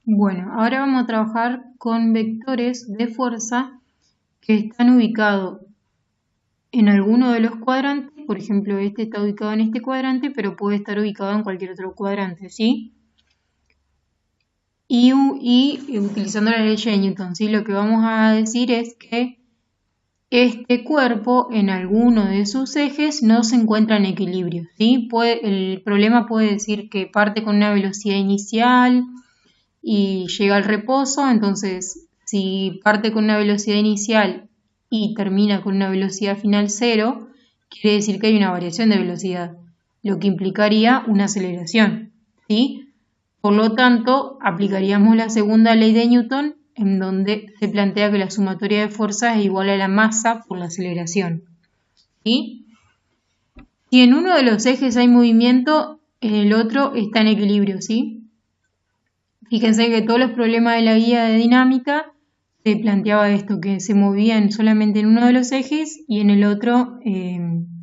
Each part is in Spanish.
Bueno, ahora vamos a trabajar con vectores de fuerza que están ubicados en alguno de los cuadrantes. Por ejemplo, este está ubicado en este cuadrante, pero puede estar ubicado en cualquier otro cuadrante, ¿sí? Y utilizando la ley de Newton, ¿sí? Lo que vamos a decir es que este cuerpo en alguno de sus ejes no se encuentra en equilibrio, ¿sí? El problema puede decir que parte con una velocidad inicial y llega al reposo. Entonces, si parte con una velocidad inicial y termina con una velocidad final 0, quiere decir que hay una variación de velocidad, lo que implicaría una aceleración, ¿sí? Por lo tanto, aplicaríamos la segunda ley de Newton, en donde se plantea que la sumatoria de fuerzas es igual a la masa por la aceleración, ¿sí? Si en uno de los ejes hay movimiento, en el otro está en equilibrio, ¿sí? Fíjense que todos los problemas de la guía de dinámica se planteaba esto, que se movían solamente en uno de los ejes y en el otro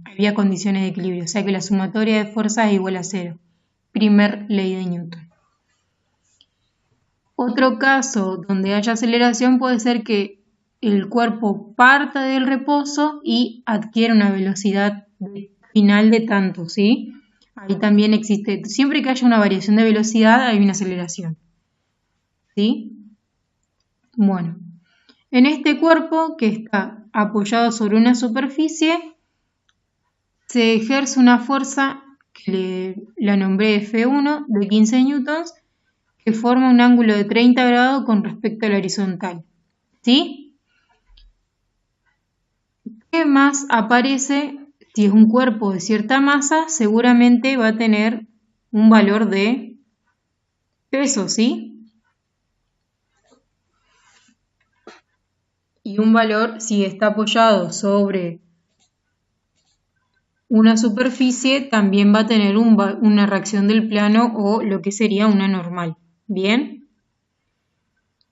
había condiciones de equilibrio, o sea que la sumatoria de fuerzas es igual a 0. Primer ley de Newton. Otro caso donde haya aceleración puede ser que el cuerpo parta del reposo y adquiere una velocidad final de tanto, ¿sí? Ahí también existe, siempre que haya una variación de velocidad hay una aceleración, ¿sí? Bueno, en este cuerpo que está apoyado sobre una superficie se ejerce una fuerza que la nombré F1 de 15 newtons, que forma un ángulo de 30 grados con respecto a la horizontal, ¿sí? ¿Qué más aparece? Si es un cuerpo de cierta masa, seguramente va a tener un valor de peso, ¿sí? Y un valor, si está apoyado sobre una superficie, también va a tener una reacción del plano o lo que sería una normal. ¿Bien?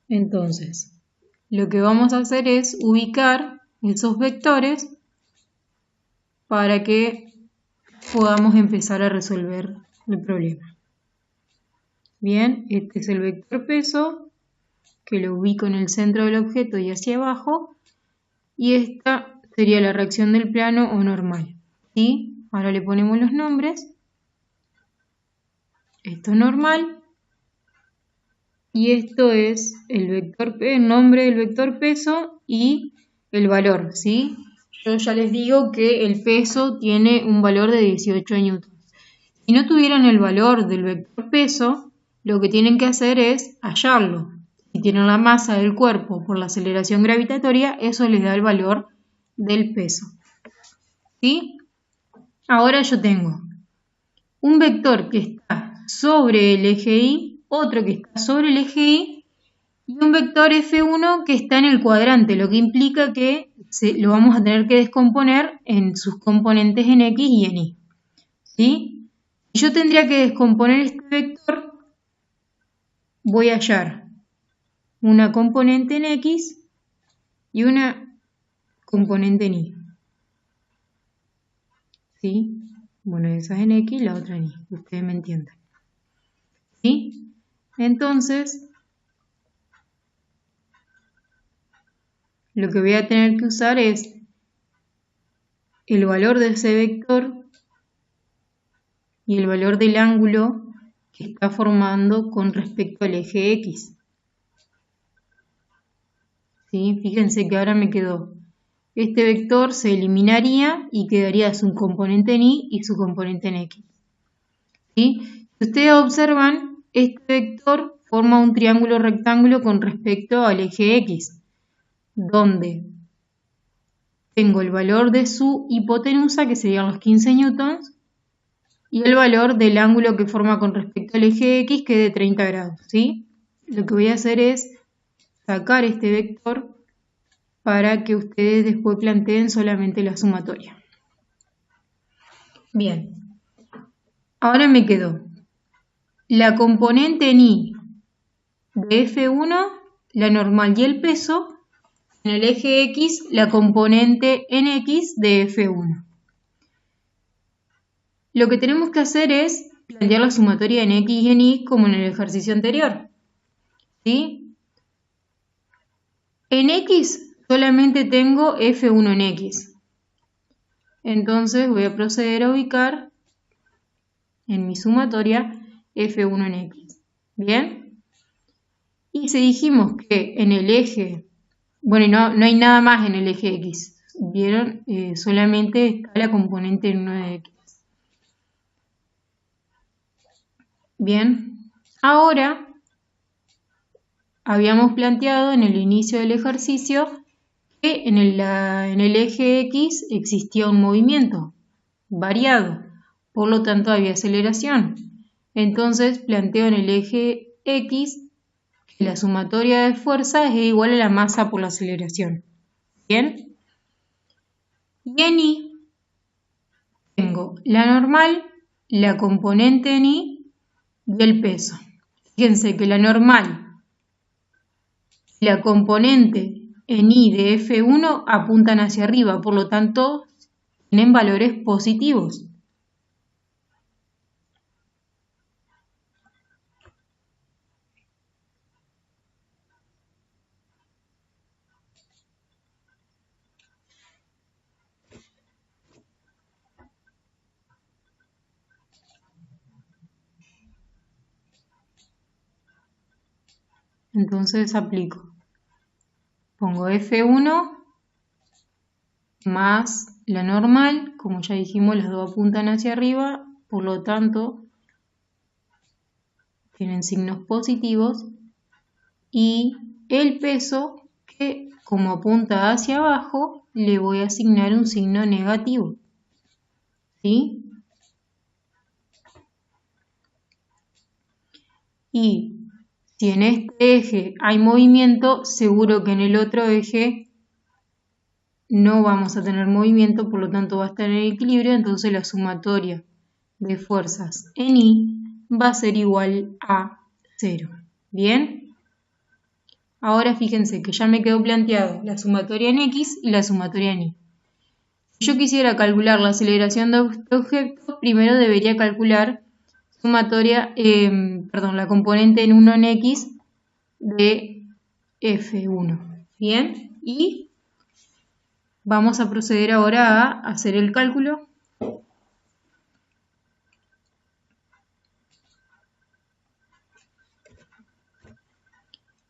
Entonces, lo que vamos a hacer es ubicar esos vectores para que podamos empezar a resolver el problema. Bien, este es el vector peso, que lo ubico en el centro del objeto y hacia abajo, y esta sería la reacción del plano o normal, ¿sí? Ahora le ponemos los nombres. Esto es normal y esto es el nombre del vector peso y el valor, ¿sí? Yo ya les digo que el peso tiene un valor de 18 newtons. Si no tuvieran el valor del vector peso, lo que tienen que hacer es hallarlo. Si tienen la masa del cuerpo por la aceleración gravitatoria, eso les da el valor del peso, ¿sí? Ahora yo tengo un vector que está sobre el eje Y, otro que está sobre el eje Y y un vector F1 que está en el cuadrante, lo que implica que lo vamos a tener que descomponer en sus componentes en X y en Y, ¿sí? Si yo tendría que descomponer este vector, voy a hallar una componente en X y una componente en Y, ¿sí? Bueno, esa es en X y la otra en Y, ustedes me entienden, ¿sí? Entonces, lo que voy a tener que usar es el valor de ese vector y el valor del ángulo que está formando con respecto al eje X. ¿Sí? Fíjense que ahora me quedó. Este vector se eliminaría y quedaría su componente en Y y su componente en X. ¿Sí? Si ustedes observan, este vector forma un triángulo rectángulo con respecto al eje X, donde tengo el valor de su hipotenusa, que serían los 15 newtons, y el valor del ángulo que forma con respecto al eje X, que es de 30 grados, ¿sí? Lo que voy a hacer es sacar este vector para que ustedes después planteen solamente la sumatoria. Bien, ahora me quedó la componente en Y de F1, la normal y el peso, en el eje X la componente en X de F1. Lo que tenemos que hacer es plantear la sumatoria en X y en Y como en el ejercicio anterior. ¿sí? En X solamente tengo F1 en X. Entonces voy a proceder a ubicar en mi sumatoria F1 en X. ¿Bien? Y si dijimos que en el eje, bueno, no hay nada más en el eje X, ¿vieron? Solamente está la componente en 1 de X. Bien, ahora habíamos planteado en el inicio del ejercicio que en el eje X existía un movimiento variado, por lo tanto había aceleración. Entonces planteo en el eje X que la sumatoria de fuerzas es igual a la masa por la aceleración. ¿Bien? Y en Y tengo la normal, la componente en Y y el peso. Fíjense que la normal y la componente en Y de F1 apuntan hacia arriba, por lo tanto tienen valores positivos. Entonces aplico. Pongo F1 más la normal, como ya dijimos, las dos apuntan hacia arriba, por lo tanto tienen signos positivos, y el peso, que como apunta hacia abajo, le voy a asignar un signo negativo. ¿Sí? Y si en este eje hay movimiento, seguro que en el otro eje no vamos a tener movimiento, por lo tanto va a estar en equilibrio, entonces la sumatoria de fuerzas en Y va a ser igual a 0. ¿Bien? Ahora fíjense que ya me quedó planteado la sumatoria en X y la sumatoria en Y. Si yo quisiera calcular la aceleración de este objeto, primero debería calcular la componente en 1 en X de F1. ¿Bien? Y vamos a proceder ahora a hacer el cálculo.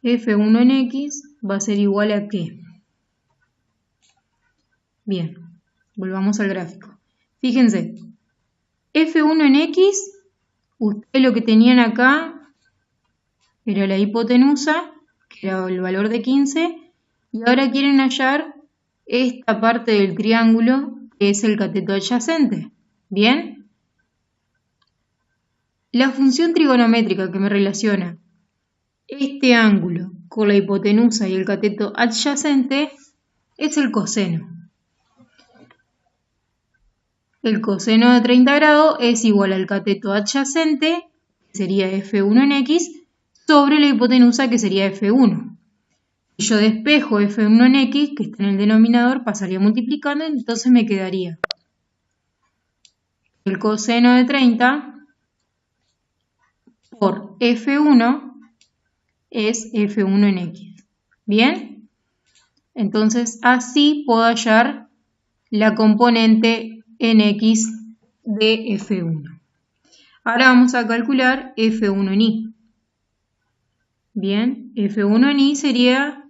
F1 en X va a ser igual a ¿qué? Bien, volvamos al gráfico. Fíjense, F1 en X, ustedes lo que tenían acá era la hipotenusa, que era el valor de 15, y ahora quieren hallar esta parte del triángulo, que es el cateto adyacente. ¿Bien? La función trigonométrica que me relaciona este ángulo con la hipotenusa y el cateto adyacente es el coseno. El coseno de 30 grados es igual al cateto adyacente, que sería F1 en X, sobre la hipotenusa, que sería F1. Si yo despejo F1 en X, que está en el denominador, pasaría multiplicando, entonces me quedaría el coseno de 30 por F1 es F1 en X. ¿Bien? Entonces así puedo hallar la componente en X de F1. Ahora vamos a calcular F1 en Y. Bien, F1 en Y sería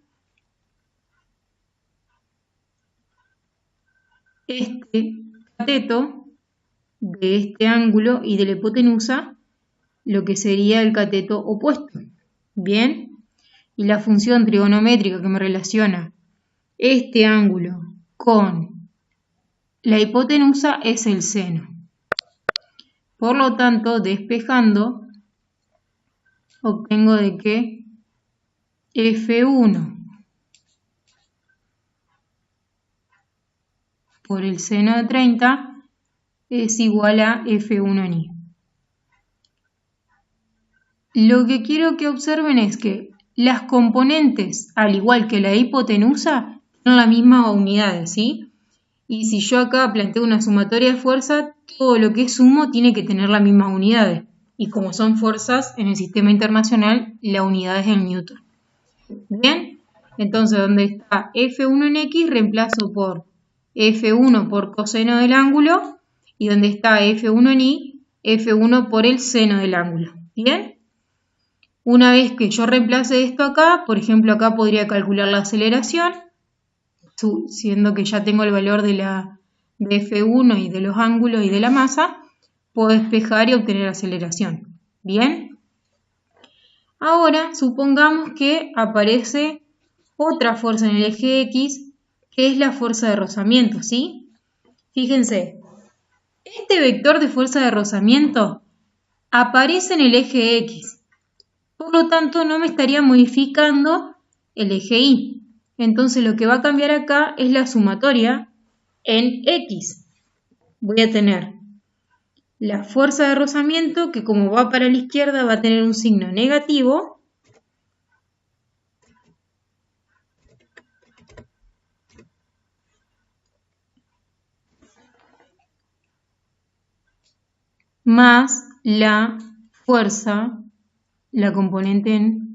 este cateto de este ángulo y de la hipotenusa, lo que sería el cateto opuesto. Bien, y la función trigonométrica que me relaciona este ángulo con la hipotenusa es el seno. Por lo tanto, despejando, obtengo de que F1 por el seno de 30 es igual a F1 en Y. Lo que quiero que observen es que las componentes, al igual que la hipotenusa, tienen las mismas unidades, ¿sí? Y si yo acá planteo una sumatoria de fuerza, todo lo que sumo tiene que tener las mismas unidades. Y como son fuerzas en el sistema internacional, la unidad es el newton. Bien, entonces donde está F1 en X reemplazo por F1 por coseno del ángulo y donde está F1 en Y, F1 por el seno del ángulo. Bien, una vez que yo reemplace esto acá, por ejemplo acá podría calcular la aceleración, siendo que ya tengo el valor de F1 y de los ángulos y de la masa, puedo despejar y obtener aceleración. Bien. Ahora supongamos que aparece otra fuerza en el eje X, que es la fuerza de rozamiento, ¿sí? Fíjense, este vector de fuerza de rozamiento aparece en el eje X. Por lo tanto, no me estaría modificando el eje Y. Entonces, lo que va a cambiar acá es la sumatoria en X. Voy a tener la fuerza de rozamiento, que como va para la izquierda va a tener un signo negativo, más la fuerza, la componente en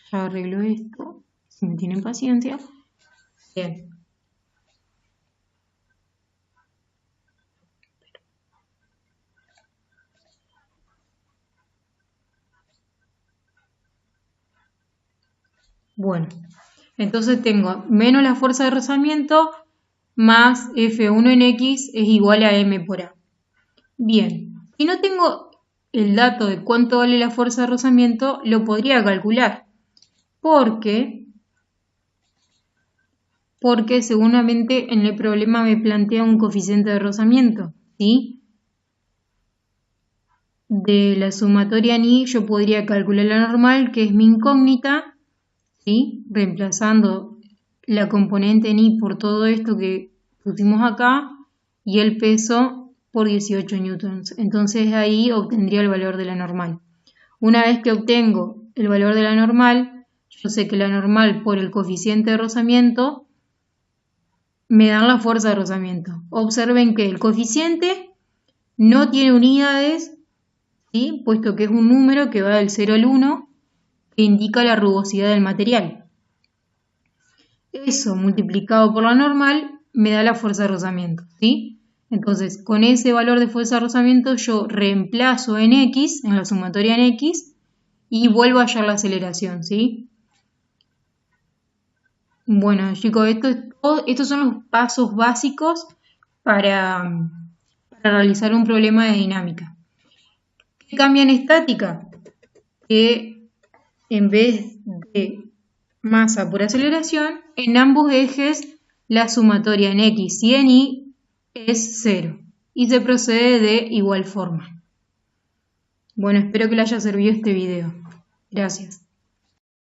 ya arreglo esto, si me tienen paciencia. Bien. Bueno, entonces tengo menos la fuerza de rozamiento más F1 en X es igual a M por A. Bien, si no tengo el dato de cuánto vale la fuerza de rozamiento, lo podría calcular. Porque seguramente en el problema me plantea un coeficiente de rozamiento, ¿sí? De la sumatoria en Y yo podría calcular la normal, que es mi incógnita, ¿sí? Reemplazando la componente en Y por todo esto que pusimos acá y el peso por 18 newtons. Entonces ahí obtendría el valor de la normal. Una vez que obtengo el valor de la normal, yo sé que la normal por el coeficiente de rozamiento me dan la fuerza de rozamiento. Observen que el coeficiente no tiene unidades, ¿sí? Puesto que es un número que va del 0 al 1, que indica la rugosidad del material. Eso multiplicado por la normal me da la fuerza de rozamiento, ¿sí? Entonces, con ese valor de fuerza de rozamiento yo reemplazo en X, en la sumatoria en X, y vuelvo a hallar la aceleración, ¿sí? Bueno, chicos, estos son los pasos básicos para realizar un problema de dinámica. ¿Qué cambia en estática? Que en vez de masa por aceleración, en ambos ejes la sumatoria en X y en Y es 0 y se procede de igual forma. Bueno, espero que les haya servido este video. Gracias.